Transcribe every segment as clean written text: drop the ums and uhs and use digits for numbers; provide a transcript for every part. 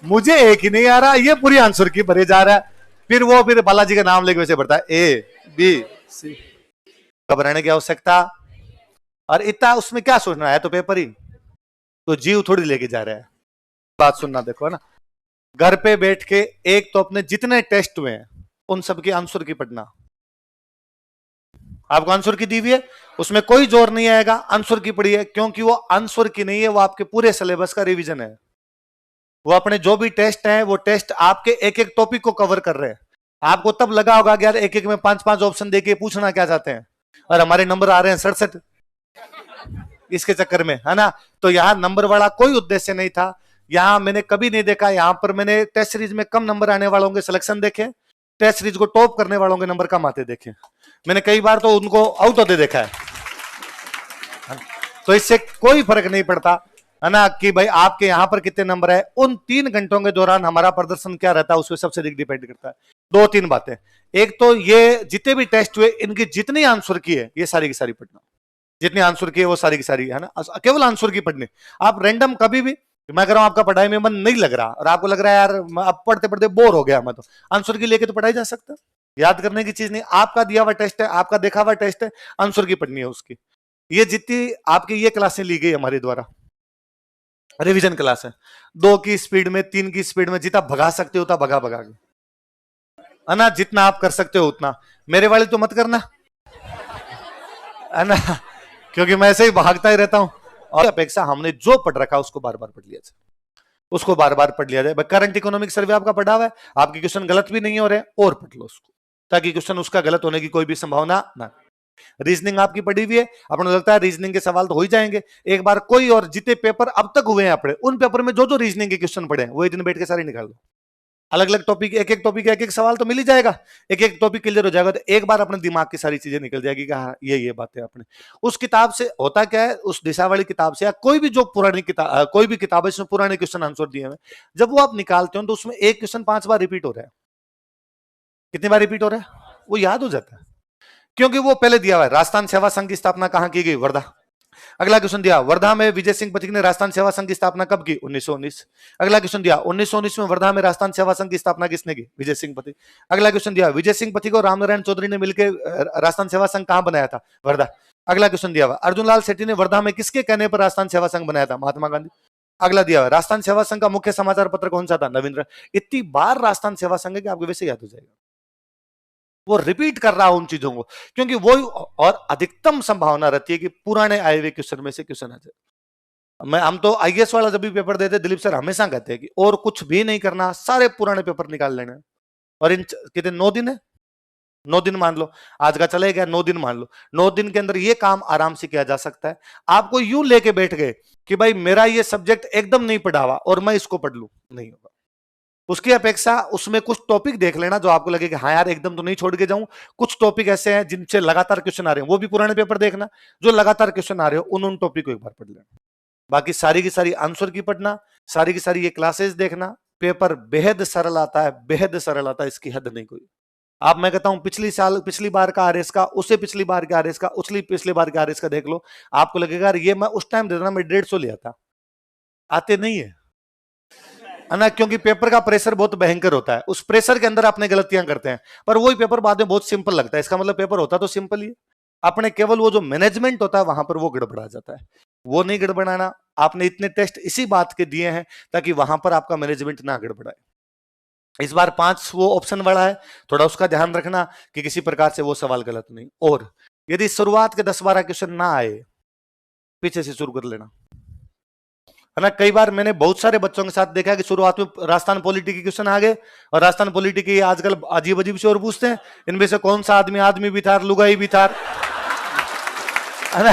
मुझे एक ही नहीं आ रहा, ये पूरी आंसर की भरे जा रहा है। फिर बालाजी का नाम लेके वैसे बढ़ता है ए बी सी। घबराने की आवश्यकता, और इतना उसमें क्या सोचना है, तो पेपर ही तो जीव थोड़ी लेके जा रहा है। बात सुनना देखो, है ना, घर पे बैठ के एक तो अपने जितने टेस्ट हुए हैं उन सब की आंसर की पढ़ना। आपको आंसर की दी हुई है, उसमें कोई जोर नहीं आएगा, आंसर की पढ़ी है, क्योंकि वो आंसर की नहीं है, वो आपके पूरे सिलेबस का रिवीजन है। वो अपने जो भी टेस्ट है वो टेस्ट आपके एक एक टॉपिक को कवर कर रहे हैं। आपको तब लगा होगा कि यार एक एक में 5-5 ऑप्शन देके पूछना क्या चाहते हैं, और हमारे नंबर आ रहे हैं 67 इसके चक्कर में, है ना। तो यहां नंबर वाला कोई उद्देश्य नहीं था। यहां मैंने कभी नहीं देखा, यहां पर मैंने टेस्ट सीरीज में कम नंबर आने वालों के सिलेक्शन देखे, टेस्ट सीरीज को टॉप करने वालों के नंबर कम आते देखे। मैंने कई बार तो उनको आउट होते देखा है। तो इससे कोई फर्क नहीं पड़ता, है ना, कि भाई आपके यहां पर कितने नंबर है। उन 3 घंटों के दौरान हमारा प्रदर्शन क्या रहता है, उसमें सबसे अधिक डिपेंड करता है 2-3 बातें। एक तो ये जितने भी टेस्ट हुए इनकी जितनी आंसर की है ये सारी की सारी पढ़ना, जितनी आंसर की है वो सारी की सारी, है ना, केवल आंसर की पढ़ने। आप रैंडम कभी भी, मैं कह रहा हूं आपका पढ़ाई में मन नहीं लग रहा और आपको लग रहा है यार अब पढ़ते पढ़ते बोर हो गया मैं, तो आंसर की लेके तो पढ़ाई जा सकता है। याद करने की चीज नहीं, आपका दिया हुआ टेस्ट है, आपका देखा हुआ टेस्ट है, आंसर की पढ़नी है उसकी। ये जितनी आपकी ये क्लासें ली गई हमारे द्वारा, रिवीजन क्लास है, 2 की स्पीड में 3 की स्पीड में जितना भगा सकते हो उतना भगा भगा के, है ना, जितना आप कर सकते हो उतना। मेरे वाले तो मत करना, है ना, क्योंकि मैं ऐसे ही भागता ही रहता हूं। और अपेक्षा हमने जो पढ़ रखा उसको बार बार पढ़ लिया जाए, उसको बार बार पढ़ लिया जाए। करंट इकोनॉमिक सर्वे आपका पढ़ा हुआ है, आपके क्वेश्चन गलत भी नहीं हो रहे, और पढ़ लो उसको, ताकि क्वेश्चन उसका गलत होने की कोई भी संभावना ना। रीजनिंग आपकी पढ़ी हुई है, अपने लगता है रीजनिंग के सवाल तो हो ही जाएंगे एक बार कोई, और जितने पेपर अब तक हुए हैं अपने, उन पेपर में जो जो रीजनिंग के क्वेश्चन पढ़े हैं वो एक दिन बैठ के सारे निकाल दो। अलग अलग टॉपिक, एक एक टॉपिक एक एक सवाल तो मिल ही जाएगा, एक एक टॉपिक क्लियर हो जाएगा, तो एक बार अपने दिमाग की सारी चीजें निकल जाएगी कि हाँ ये बातें अपने उस किताब से होता क्या है, उस दिशा वाली किताब से या कोई भी जो पुरानी किताब, कोई भी किताब है इसमें पुराने क्वेश्चन आंसर दिए हुए, जब वो आप निकालते हो तो उसमें एक क्वेश्चन 5 बार रिपीट हो रहा है। कितनी बार रिपीट हो रहा है, वो याद हो जाता है, क्योंकि वो पहले दिया हुआ है। राजस्थान सेवा संघ की स्थापना कहां की गई, वर्धा। अगला क्वेश्चन दिया, वर्धा में विजय सिंह पथिक ने राजस्थान सेवा संघ की स्थापना कब की, 1919। अगला क्वेश्चन दिया, 1919 में वर्धा में राजस्थान सेवा संघ की स्थापना किसने की, विजय सिंह पथिक। अगला क्वेश्चन दिया, विजय सिंह पथिक और रामनारायण चौधरी ने मिलकर राजस्थान सेवा संघ कहां बनाया था, वर्धा। अगला क्वेश्चन दिया, अर्जुन लाल सेठी ने वर्धा में किसके कहने पर राजस्थान सेवा संघ बनाया था, महात्मा गांधी। अगला दिया, राजस्थान सेवा संघ का मुख्य समाचार पत्र कौन सा था, नवीन। इतनी बार राजस्थान सेवा संघ के आपको वैसे याद हो जाएगा, वो रिपीट कर रहा हूं उन चीजों को, क्योंकि वो और अधिकतम संभावना रहती है कि पुराने आए हुए क्वेश्चन में से क्वेश्चन आ जाए। हम तो आईएएस वाला जब भी पेपर देते, दिलीप सर हमेशा कहते हैं कि और कुछ भी नहीं करना, सारे पुराने पेपर निकाल लेने। और इन कितने 9 दिन है, 9 दिन मान लो, आज का चले गया 9 दिन मान लो, 9 दिन के अंदर ये काम आराम से किया जा सकता है। आपको यूं लेके बैठ गए कि भाई मेरा ये सब्जेक्ट एकदम नहीं पढ़ा हुआ और मैं इसको पढ़ लूं, नहीं होगा। उसकी अपेक्षा उसमें कुछ टॉपिक देख लेना जो आपको लगे कि हाँ यार एकदम तो नहीं छोड़ के जाऊं, कुछ टॉपिक ऐसे हैं जिनसे लगातार क्वेश्चन आ रहे हैं, वो भी पुराने पेपर देखना, जो लगातार क्वेश्चन आ रहे हो उन टॉपिक को एक बार पढ़ लेना। बाकी सारी की सारी आंसर की पढ़ना, सारी की सारी ये क्लासेस देखना। पेपर बेहद सरल आता है, बेहद सरल आता है, इसकी हद नहीं कोई। आप, मैं कहता हूं पिछली बार का आरएस का, उससे पिछली बार के आरएस का, उसली पिछली बार के आरएस का देख लो, आपको लगेगा ये मैं उस टाइम देता मैं 150 लिया था, आते नहीं है, है ना, क्योंकि पेपर का प्रेशर बहुत भयंकर होता है, उस प्रेशर के अंदर अपने गलतियां करते हैं, पर वही पेपर बाद में बहुत सिंपल लगता है। इसका मतलब पेपर होता तो सिंपल ही, अपने केवल वो जो मैनेजमेंट होता है वहां पर वो गड़बड़ा जाता है। वो नहीं गड़बड़ाना, आपने इतने टेस्ट इसी बात के दिए हैं ताकि वहां पर आपका मैनेजमेंट ना गड़बड़ाए। इस बार 5 वो ऑप्शन वाला है, थोड़ा उसका ध्यान रखना कि किसी प्रकार से वो सवाल गलत नहीं। और यदि शुरुआत के 10-12 क्वेश्चन ना आए, पीछे से शुरू कर लेना, है ना। कई बार मैंने बहुत सारे बच्चों के साथ देखा कि शुरुआत में राजस्थान पॉलिटी के क्वेश्चन आ गए, और राजस्थान पॉलिटी के आजकल अजीब अजीब से और पूछते हैं, इनमें से कौन सा आदमी आदमी भी था, लुगाई भी था, है ना,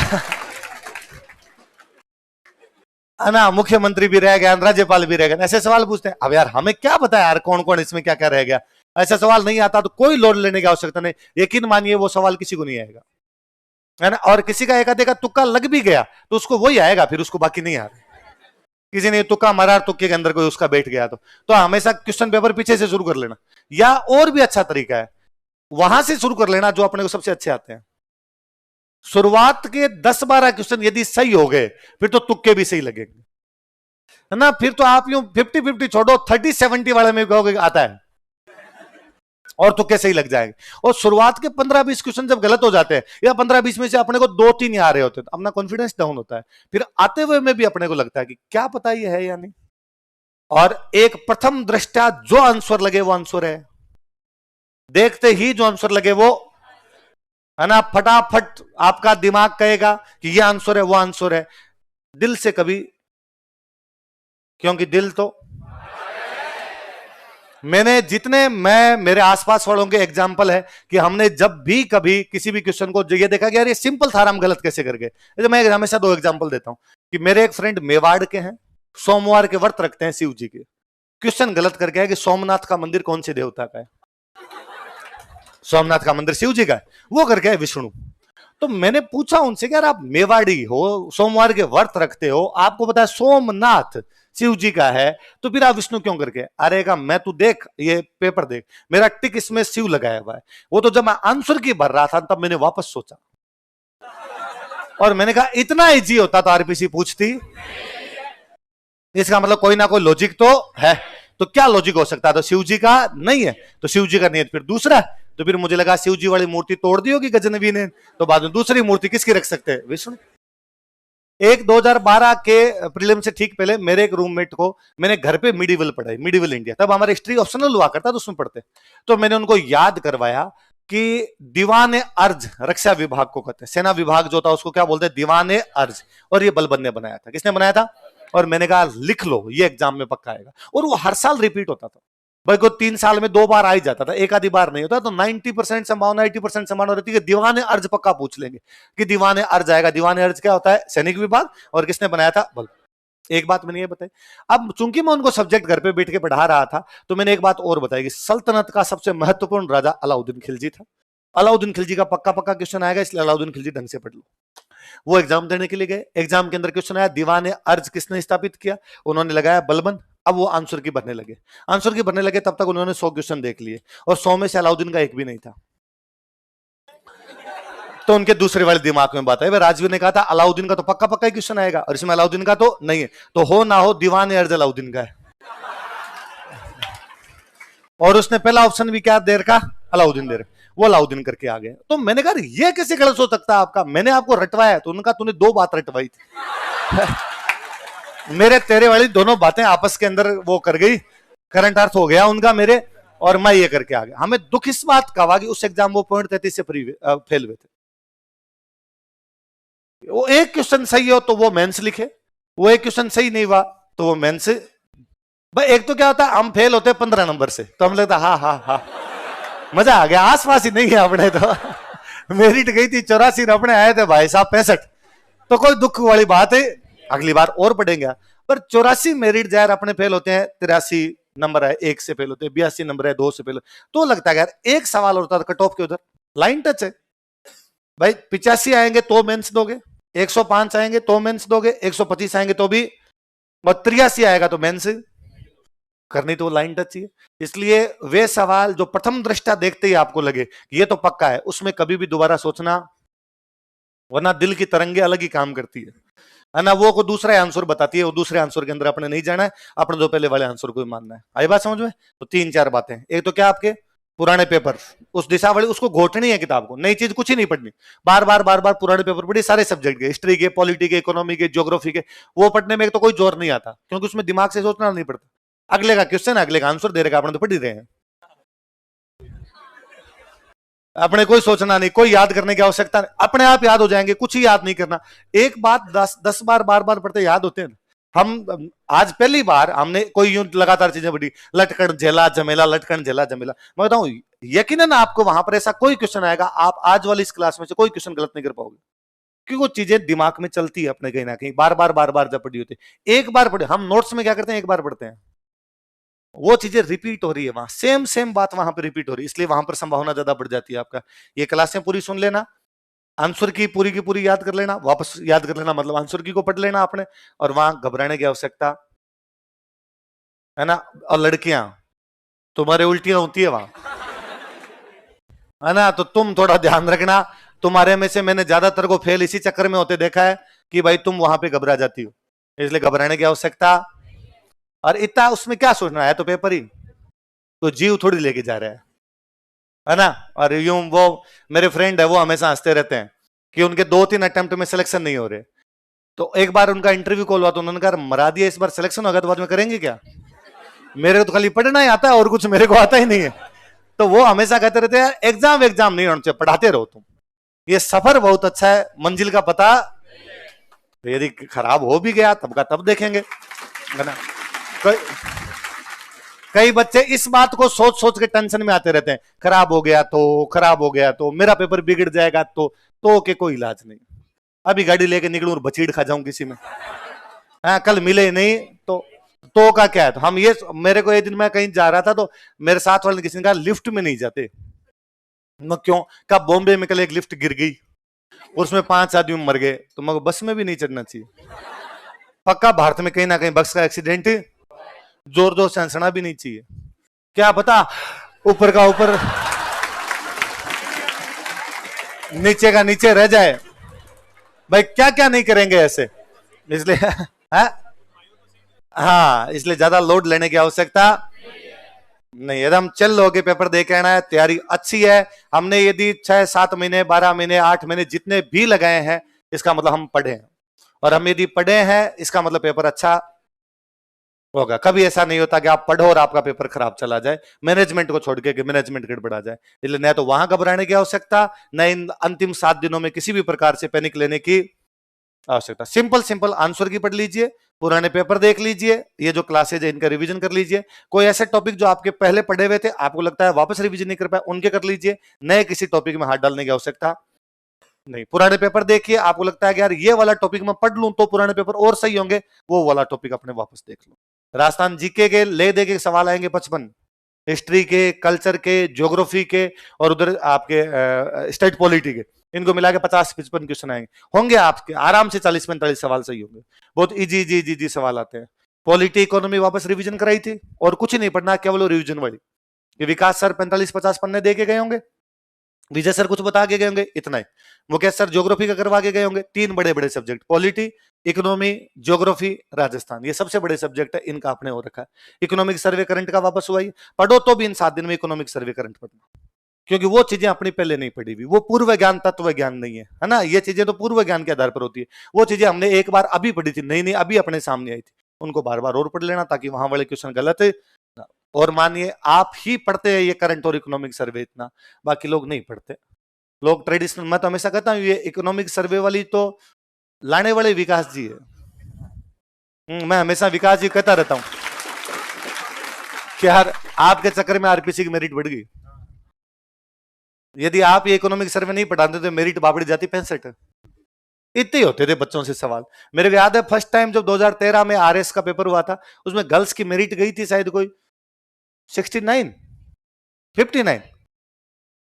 है ना, मुख्यमंत्री भी रह गया, राज्यपाल भी रह गया, ऐसे सवाल पूछते हैं। अब यार हमें क्या पता यार कौन कौन इसमें क्या क्या रह गया, ऐसा सवाल नहीं आता तो कोई लोड लेने की आवश्यकता नहीं। यकीन मानिए वो सवाल किसी को नहीं आएगा, है ना, और किसी का एकाध तुक्का लग भी गया तो उसको वही आएगा, फिर उसको बाकी नहीं आ रहा। किसी ने तुक्का मारा, तुक्के के अंदर कोई उसका बैठ गया तो हमेशा क्वेश्चन पेपर पीछे से शुरू कर लेना, या और भी अच्छा तरीका है वहां से शुरू कर लेना जो अपने को सबसे अच्छे आते हैं। शुरुआत के 10-12 क्वेश्चन यदि सही हो गए फिर तो तुक्के भी सही लगेंगे, है ना, फिर तो आप यूं 50-50 छोड़ो, 30-70 वाले में कहोगे आता है और तुक्के सही लग जाएंगे। और शुरुआत के 15-20 क्वेश्चन जब गलत हो जाते हैं या 15-20 में से अपने को 2-3 ही आ रहे होते हैं, तो अपना कॉन्फिडेंस डाउन होता है। फिर आते हुए में भी अपने को लगता है कि क्या पता ये है या नहीं। और एक प्रथम दृष्टा जो आंसर लगे वो आंसर है, देखते ही जो आंसर लगे वो, है ना, फटाफट आपका दिमाग कहेगा कि ये आंसर है वो आंसर है। दिल से कभी, क्योंकि दिल तो मैं मेरे आसपास वालों के एग्जाम्पल है कि हमने जब भी कभी किसी भी क्वेश्चन को ये देखा कि यार ये सिंपल था, हम गलत कैसे कर गए। मैं हमेशा 2 एग्जाम्पल देता हूं कि मेरे एक फ्रेंड मेवाड़ के हैं, सोमवार के व्रत रखते हैं शिव जी के। क्वेश्चन गलत करके है कि सोमनाथ का मंदिर कौन से देवता का है। सोमनाथ का मंदिर शिव जी का है, वो करके है विष्णु। तो मैंने पूछा उनसे कि यार आप मेवाड़ी हो, सोमवार के व्रत रखते हो, आपको पता है सोमनाथ शिव जी का है, तो फिर आप विष्णु क्यों करके। अरे का मैं तू देख ये पेपर देख, मेरा टिक इसमें शिव लगाया हुआ है। वो तो जब मैं आंसर की भर रहा था तब मैंने वापस सोचा और मैंने कहा इतना इजी होता तो आरपीसी पूछती। इसका मतलब कोई ना कोई लॉजिक तो है। तो क्या लॉजिक हो सकता है, तो शिव जी का नहीं है, तो शिव जी का नहीं है, फिर दूसरा। तो फिर मुझे लगा शिव जी वाली मूर्ति तोड़ दी होगी गजनवी ने, तो बाद में दूसरी मूर्ति किसकी रख सकते हैं, विष्णु। एक 2012 के प्रीलिम से ठीक पहले मेरे एक रूममेट को मैंने घर पे मिडिवल पढ़ाई, मिडिवल इंडिया, तब हमारा हिस्ट्री ऑप्शनल हुआ करता तो उसमें पढ़ते। तो मैंने उनको याद करवाया कि दीवाने अर्ज रक्षा विभाग को कहते हैं, सेना विभाग जो था उसको क्या बोलते हैं, दीवाने अर्ज। और ये बलबन ने बनाया था। किसने बनाया था। और मैंने कहा लिख लो ये एग्जाम में पक्का आएगा। और वो हर साल रिपीट होता था भाई, को 3 साल में 2 बार आ ही जाता था, एक आधी बार नहीं होता। तो 90% संभावना 80% संभावना रहती है कि दीवाने अर्ज पक्का पूछ लेंगे कि दीवाने अर्ज आएगा। दीवाने अर्ज क्या होता है, सैनिक विभाग। और किसने बनाया था, बल। एक बात मैंने ये बताई। अब चूंकि मैं उनको सब्जेक्ट घर पे बैठ के पढ़ा रहा था, तो मैंने एक बात और बताई कि सल्तनत का सबसे महत्वपूर्ण राजा अलाउद्दीन खिलजी था। अलाउद्दीन खिलजी का पक्का पक्का क्वेश्चन आएगा, इसलिए अलाउद्दीन खिलजी ढंग से पढ़ लो। वो एग्जाम देने के लिए गए, एग्जाम के अंदर क्वेश्चन आया दीवाने अर्ज किसने स्थापित किया, उन्होंने लगाया बलबन। अब वो आंसर की भरने लगे, आंसर की भरने लगे, तब तक उन्होंने 100 क्वेश्चन देख लिए और 100 में से अलाउद्दीन का एक भी नहीं था। तो उनके दूसरे वाले दिमाग में बात है, राजवीर ने कहा था अलाउद्दीन का तो पक्का पक्का क्वेश्चन आएगा और इसमें अलाउद्दीन का तो नहीं है, तो हो ना हो दीवाने अर्ज अलाउद्दीन का है। और उसने पहला ऑप्शन भी क्या दे रखा, अलाउद्दीन दे रहे, वो अलाउद्दीन करके आ गए। तो मैंने कहा ये कैसे गलत हो सकता है आपका, मैंने आपको रटवाया। तो उनका तूने 2 बात रटवाई थी मेरे तेरे वाली दोनों बातें आपस के अंदर वो कर गई, करंट अर्थ हो गया उनका मेरे, और मैं ये करके आ गया। हमें दुख इस बात का हुआ कि उस एग्जाम वो .33 से फेल हुए थे। वो एक क्वेश्चन सही हो तो वो मेंस लिखे, वो एक क्वेश्चन सही नहीं हुआ तो वो मेंस। भाई एक तो क्या होता है हम फेल होते 15 नंबर से, तो हम लगता हा हा हा मजा आ गया, आसपास ही नहीं है अपने तो मेरिट गई थी 84, अपने आए थे भाई साहब 65, तो कोई दुख वाली बात है, अगली बार और पढ़ेंगे। पर 84 मेरिट जायर अपने फेल होते हैं, 83 नंबर है 1 से फेल होते हैं, 82 नंबर है 2 से फेल, तो लगता है यार एक सवाल होता था कट ऑफ के उधर, लाइन टच है भाई। 85 आएंगे तो मेंस दोगे, 105 आएंगे तो मेंस दोगे, 125 आएंगे तो भी, 83 आएगा तो मेंस करनी तो लाइन टच ही। इसलिए वे सवाल जो प्रथम दृष्टा देखते ही आपको लगे ये तो पक्का है, उसमें कभी भी दोबारा सोचना, वरना दिल की तरंगे अलग ही काम करती है ना। वो को दूसरा आंसर बताती है, वो दूसरे आंसर के अंदर अपने नहीं जाना है, अपने जो पहले वाले आंसर को ही मानना है। आई बात समझ में। तो 3-4 बातें, एक तो क्या आपके पुराने पेपर, उस दिशा वाली उसको घोटनी है किताब को, नई चीज कुछ ही नहीं पढ़नी, बार बार पुराने पेपर पढ़ी, सारे सब्जेक्ट के, हिस्ट्री के, पॉलिटी के, इकोनॉमी के, ज्योग्राफी के, वो पढ़ने में एक तो कोई जोर नहीं आता क्योंकि उसमें दिमाग से सोचना नहीं पड़ता। अगले का क्वेश्चन अगले का आंसर दे रहेगा, अपने तो पढ़ ही रहे हैं, अपने कोई सोचना नहीं, कोई याद करने की आवश्यकता नहीं, अपने आप याद हो जाएंगे, कुछ ही याद नहीं करना। एक बात 10 बार बार पढ़ते याद होते हैं। हम आज पहली बार हमने कोई यूं लगातार चीजें पढ़ी, लटकन झेला झमेला, लटकन झेला झमेला। मैं बताऊं यकीनन आपको वहां पर ऐसा कोई क्वेश्चन आएगा, आप आज वाली इस क्लास में से कोई क्वेश्चन गलत नहीं कर पाओगे, क्योंकि वो चीजें दिमाग में चलती है अपने कहीं ना कहीं, बार बार जब पढ़ी होती है। एक बार पढ़े, हम नोट्स में क्या करते हैं, एक बार पढ़ते हैं, वो चीजें रिपीट हो रही है वहां, सेम बात वहां पर रिपीट हो रही है, इसलिए वहां पर संभावना ज्यादा बढ़ जाती है आपका। ये क्लासें पूरी सुन लेना, आंसर की पूरी याद कर लेना, वापस याद कर लेना, मतलब आंसर की को पढ़ लेना आपने, और वहां घबराने की आवश्यकता है ना। और लड़कियां तुम्हारे उल्टियां होती है वहां, है ना, तो तुम थोड़ा ध्यान रखना, तुम्हारे में से मैंने ज्यादातर को फेल इसी चक्कर में होते देखा है कि भाई तुम वहां पे घबरा जाती हो, इसलिए घबराने की आवश्यकता और इतना उसमें क्या सोचना है, तो पेपर ही तो जीव थोड़ी लेके जा रहा है ना। और यूं वो मेरे फ्रेंड है, वो हमेशा हंसते रहते हैं कि उनके 2-3 अटेम्प्ट में सिलेक्शन नहीं हो रहे। तो एक बार उनका इंटरव्यू कॉल हुआ तो उन्होंने कहा मरा दिया, इस बार सिलेक्शन होगा तो बाद में करेंगे क्या? मेरे को तो खाली पढ़ना ही आता है और कुछ मेरे को आता ही नहीं है। तो वो हमेशा कहते रहते हैं एग्जाम एग्जाम नहीं होना चाहिए, पढ़ाते रहो तुम, ये सफर बहुत अच्छा है, मंजिल का पता तो यदि खराब हो भी गया तब का तब देखेंगे, है ना। कई बच्चे इस बात को सोच सोच के टेंशन में आते रहते हैं, खराब हो गया तो, खराब हो गया तो, मेरा पेपर बिगड़ जाएगा तो के कोई इलाज नहीं। अभी गाड़ी लेके निकलूं और बचीड़ खा जाऊं किसी में, हाँ कल मिले नहीं तो का क्या है। तो हम ये, मेरे को एक दिन मैं कहीं जा रहा था तो मेरे साथ वाले ने किसी ने कहा लिफ्ट में नहीं जाते। मैं क्यों? कब बॉम्बे में कल एक लिफ्ट गिर गई, उसमें 5 आदमी मर गए, तो मैं बस में भी नहीं चढ़ना चाहिए। पक्का भारत में कहीं ना कहीं बस का एक्सीडेंट जोर जोर से हंसना भी नहीं चाहिए, क्या पता ऊपर का ऊपर नीचे का नीचे रह जाए। भाई क्या क्या नहीं करेंगे ऐसे, इसलिए हाँ इसलिए ज्यादा लोड लेने की आवश्यकता नहीं। एकदम चल लोगे, पेपर दे के आना है, तैयारी अच्छी है। हमने यदि 6-7 महीने 12 महीने 8 महीने जितने भी लगाए हैं, इसका मतलब हम पढ़े हैं, और हम यदि पढ़े हैं इसका मतलब पेपर अच्छा होगा। कभी ऐसा नहीं होता कि आप पढ़ो और आपका पेपर खराब चला जाए, मैनेजमेंट को छोड़ के कि मैनेजमेंट गड़बड़ा जाए। इसलिए न तो वहां घबराने की आवश्यकता, न इन अंतिम 7 दिनों में किसी भी प्रकार से पैनिक लेने की आवश्यकता। सिंपल सिंपल आंसर की पढ़ लीजिए, पुराने पेपर देख लीजिए, ये जो क्लासेज है इनका रिवीजन कर लीजिए। कोई ऐसे टॉपिक जो आपके पहले पढ़े हुए थे आपको लगता है वापस रिवीजन नहीं कर पाए, उनके कर लीजिए। नए किसी टॉपिक में हाथ डालने की आवश्यकता नहीं। पुराने पेपर देखिए, आपको लगता है कि यार ये वाला टॉपिक मैं पढ़ लूं तो पुराने पेपर और सही होंगे, वो वाला टॉपिक अपने वापस देख लो। राजस्थान जीके के ले दे के सवाल आएंगे 55, हिस्ट्री के, कल्चर के, ज्योग्राफी के, और उधर आपके स्टेट पॉलिटी के, इनको मिला के 50-55 क्वेश्चन आएंगे, होंगे आपके आराम से 40-45 सवाल सही होंगे। बहुत इजी इजी इजी इजी सवाल आते हैं। पॉलिटी इकोनॉमी वापस रिवीजन कराई थी और कुछ नहीं पढ़ना, केवल रिवीजन वाली। विकास सर 45-50 पन्ने दे के गए होंगे, विजय सर कुछ बता के गए होंगे, इतना ही। मुकेश सर ज्योग्राफी का करवा के गए होंगे। 3 बड़े बड़े subject, polity, economy, geography, Rajasthan, ये सबसे बड़े सब्जेक्ट है, इनका आपने हो रखा है। इकोनॉमिक सर्वे करंट का वापस हुआ ही, पढ़ो तो भी इन 7 दिन में इकोनॉमिक सर्वे करंट पढ़ना, क्योंकि वो चीजें अपनी पहले नहीं पढ़ी हुई, वो पूर्व ज्ञान तत्व ज्ञान नहीं है ना। ये चीजें तो पूर्व ज्ञान के आधार पर होती है, वो चीजें हमने एक बार अभी पढ़ी थी, नहीं नहीं अभी अपने सामने आई थी, उनको बार बार और पढ़ लेना ताकि वहां वाले क्वेश्चन गलत है। और मानिए आप ही पढ़ते हैं ये करंट और इकोनॉमिक सर्वे इतना, बाकी लोग नहीं पढ़ते। लोग ट्रेडिशनल, मैं तो हमेशा कहता हूँ ये इकोनॉमिक सर्वे वाली तो लाने वाले विकास जी है। मैं हमेशा विकास जी कहता रहता हूं कि यार आपके चक्कर में आरपीसी की मेरिट बढ़ गई। यदि आप ये इकोनॉमिक सर्वे नहीं पढ़ाते तो मेरिट बाबड़ी जाती 65। इतने होते थे बच्चों से सवाल। मेरे को याद है फर्स्ट टाइम जब 2013 में आरएस का पेपर हुआ था, उसमें गर्ल्स की मेरिट गई थी शायद कोई 69 59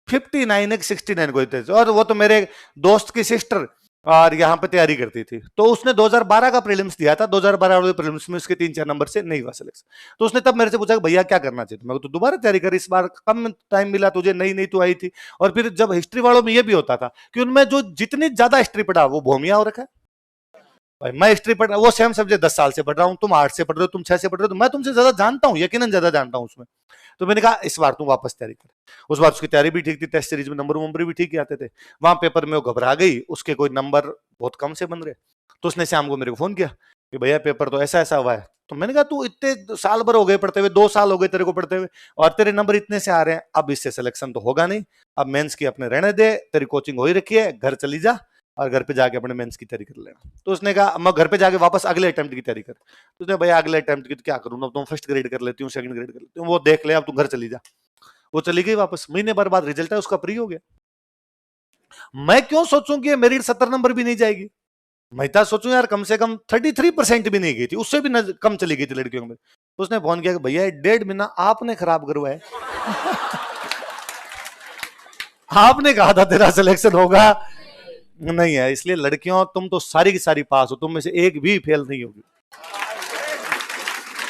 59 एक 69 कोई थे, और वो तो मेरे दोस्त की सिस्टर और यहाँ पे तैयारी करती थी, तो उसने 2012 का प्रीलिम्स दिया था, 2012 वाले प्रीलिम्स में उसके 3-4 नंबर से नहीं हुआ सिलेक्शन। तो उसने तब मेरे से पूछा कि भैया क्या करना चाहिए, मैं तो दोबारा तैयारी कर, इस बार कम टाइम मिला तुझे, नई नई तो आई थी। और फिर जब हिस्ट्री वालों में ये भी होता था कि उनमें जो जितनी ज्यादा हिस्ट्री पढ़ा वो भूमिया हो रखा है। भाई मैं हिस्ट्री पढ़ रहा हूँ, वो सेम सब्जेक्ट 10 साल से पढ़ रहा हूँ, तुम 8 से पढ़ रहे हो, तुम 6 से पढ़ रहे हो, तो मैं तुमसे ज्यादा जानता हूँ, यकीनन ज्यादा जानता हूँ उसमें। तो मैंने कहा इस बार तुम वापस तैयारी कर। उस बार उसकी तैयारी भी ठीक थी, टेस्ट सीरीज में नंबर भी ठीक ही आते थे। वहां पेपर में वो घबरा गई, उसके कोई नंबर बहुत कम से बन रहे, तो उसने शाम को मेरे को फोन किया कि भैया पेपर तो ऐसा ऐसा हुआ है। तो मैंने कहा तू इतने साल भर हो गए पढ़ते हुए, 2 साल हो गए तेरे को पढ़ते हुए, और तेरे नंबर इतने से आ रहे हैं, अब इससे सिलेक्शन तो होगा नहीं, अब मेंस की अपने रहने दे, तेरी कोचिंग हो ही रखी है, घर चली जा और घर पे जाके अपने मेंस की तैयारी कर लेना। तो उसने कहा मैं घर पे जाके वापस अगले अटेम्प्ट की तैयारी कर। तो उसने भैया अगले अटेम्प्ट की तो क्या करूँ, अब तुम फर्स्ट ग्रेड कर लेती हूँ, सेकंड ग्रेड कर लेती हूँ, वो देख ले, अब तू घर चली जा। वो चली गई वापस, महीने भर बाद रिजल्ट है उसका, प्री हो गया। मैं क्यों सोचूं कि मेरिट 70 नंबर भी नहीं जाएगी, मैं तो सोचूं यार कम से कम 33% भी नहीं गई थी, उससे भी कम चली गई थी लड़कियों में। उसने फोन किया कि भैया 1.5 महीना आपने खराब करवाया आपने कहा था तेरा सिलेक्शन होगा, नहीं है। इसलिए लड़कियों तुम तो सारी की सारी पास हो, तुम में से एक भी फेल नहीं होगी,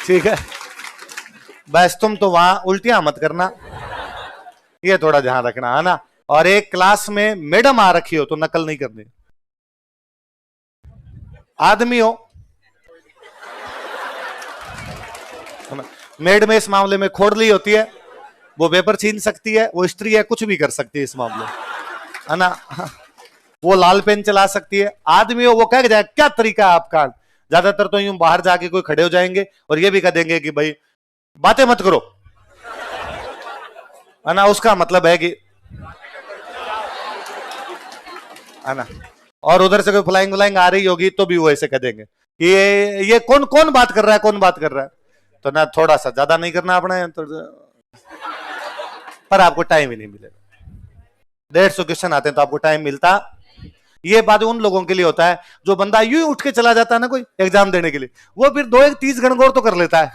ठीक है। बस तुम तो वहां उल्टियां मत करना, ये थोड़ा ध्यान रखना है ना। और एक क्लास में मैडम आ रखी हो तो नकल नहीं करनी, आदमी हो मेड में इस मामले में खोड़ली होती है, वो पेपर छीन सकती है, वो स्त्री है, कुछ भी कर सकती है इस मामले में, है ना। वो लाल पेन चला सकती है। आदमी हो वो कह जाए क्या तरीका है आपका, ज्यादातर तो यूं बाहर जाके कोई खड़े हो जाएंगे और ये भी कह देंगे कि भाई बातें मत करो, है ना, उसका मतलब है कि, है ना। और उधर से कोई फ्लाइंग व्लाइंग आ रही होगी तो भी वो ऐसे कह देंगे ये कौन कौन बात कर रहा है, कौन बात कर रहा है। तो ना थोड़ा सा ज्यादा नहीं करना अपना तो, पर आपको टाइम ही नहीं मिलेगा। 150 क्वेश्चन आते हैं तो आपको टाइम मिलता। ये बात उन लोगों के लिए होता है जो बंदा यूं उठ के चला जाता है ना कोई एग्जाम देने के लिए, वो फिर 2-1-30 गणगौर तो कर लेता है,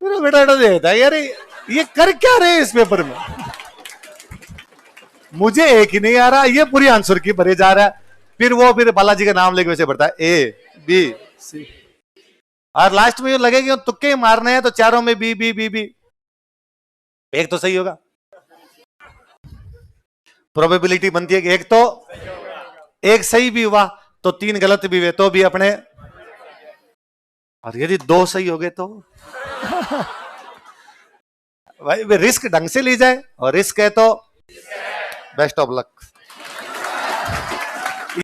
फिर बेटा देता है यार ये कर क्या रहे इस पेपर में, मुझे एक ही नहीं आ रहा, ये पूरी आंसर की भरे जा रहा है। फिर बालाजी का नाम लेके वैसे बढ़ता है A B C, और लास्ट में लगेगी तुक्के मारने हैं तो चारों में बी, एक तो सही होगा। प्रोबेबिलिटी बनती है कि एक सही भी हुआ तो 3 गलत भी हुए तो भी अपने, और यदि 2 सही हो गए तो भाई रिस्क ढंग से ली जाए, और रिस्क है तो बेस्ट ऑफ लक।